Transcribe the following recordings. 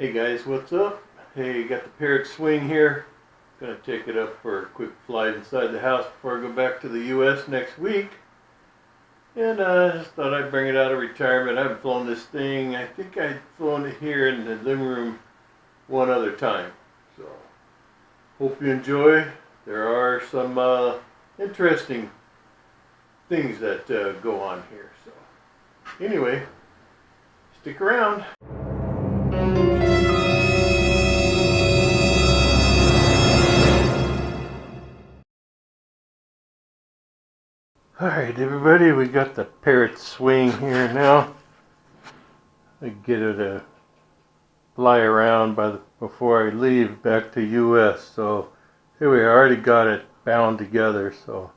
Hey guys, what's up? Hey, got the Parrot Swing here. Gonna take it up for a quick flight inside the house before I go back to the US next week. And I just thought I'd bring it out of retirement. I haven't flown this thing. I think I'd flown it here in the living room one other time. So, hope you enjoy. There are some interesting things that go on here. So, anyway, stick around. Alright everybody, we got the Parrot Swing here now. I get it to fly around before I leave back to US. So here we are, already got it bound together. So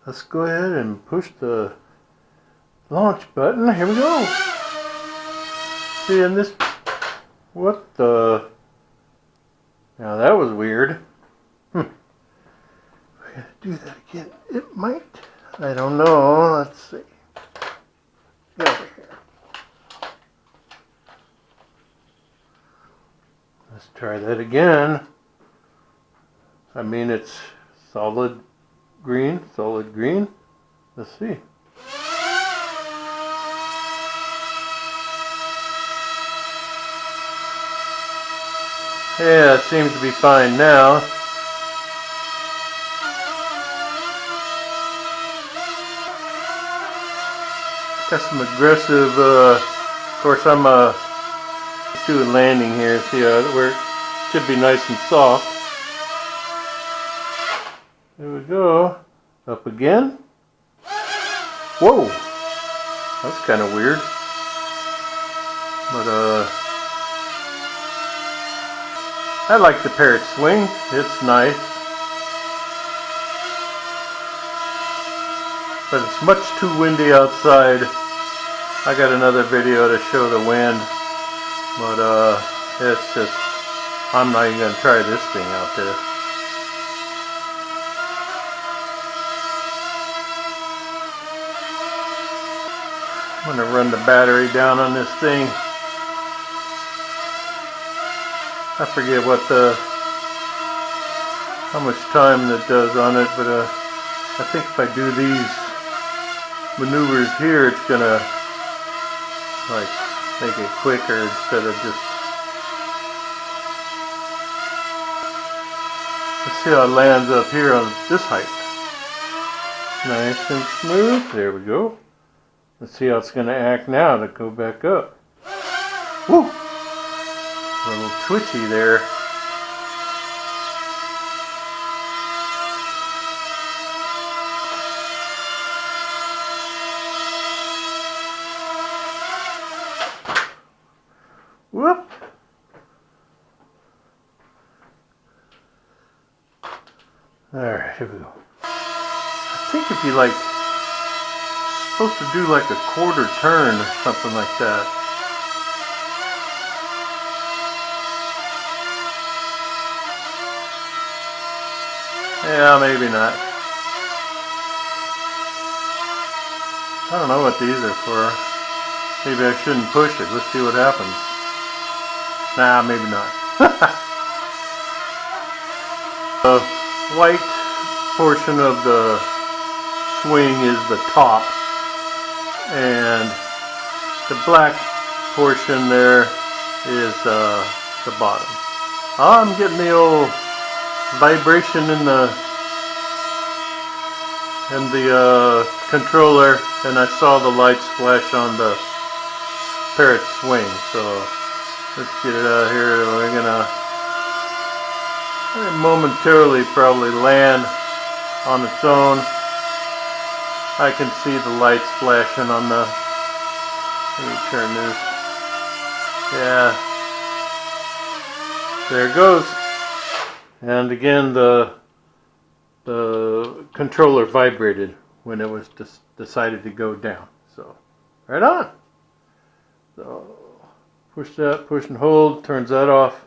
let's go ahead and push the launch button. Here we go. See, in this, what the, now that was weird. We gotta do that again. It might. I don't know. Let's see. Get over here. Let's try that again. I mean, it's solid green, solid green. Let's see. Yeah, it seems to be fine now. Got some aggressive, of course I'm doing landing here, see where it should be nice and soft. There we go. Up again. Whoa! That's kind of weird. But I like the Parrot Swing. It's nice. But it's much too windy outside. I got another video to show the wind, but it's just, I'm not even going to try this thing out there. I'm going to run the battery down on this thing. I forget how much time that does on it, but I think if I do these maneuvers here, it's gonna like make it quicker instead of just. Let's see how it lands up here on this height. Nice and smooth. There we go. Let's see how it's gonna act now to go back up. Woo! A little twitchy there. Whoop! Alright, here we go. I think if you supposed to do like a quarter turn or something like that. Yeah, maybe not. I don't know what these are for. Maybe I shouldn't push it. Let's see what happens. Nah, maybe not. The white portion of the swing is the top, and the black portion there is the bottom. Oh, I'm getting the old vibration in the controller, and I saw the lights flash on the Parrot Swing. So let's get it out of here. We're gonna momentarily probably land on its own. I can see the lights flashing on the. Let me turn this. Yeah, there it goes. And again, the controller vibrated when it was decided to go down. So, right on. So, push that, push and hold, turns that off.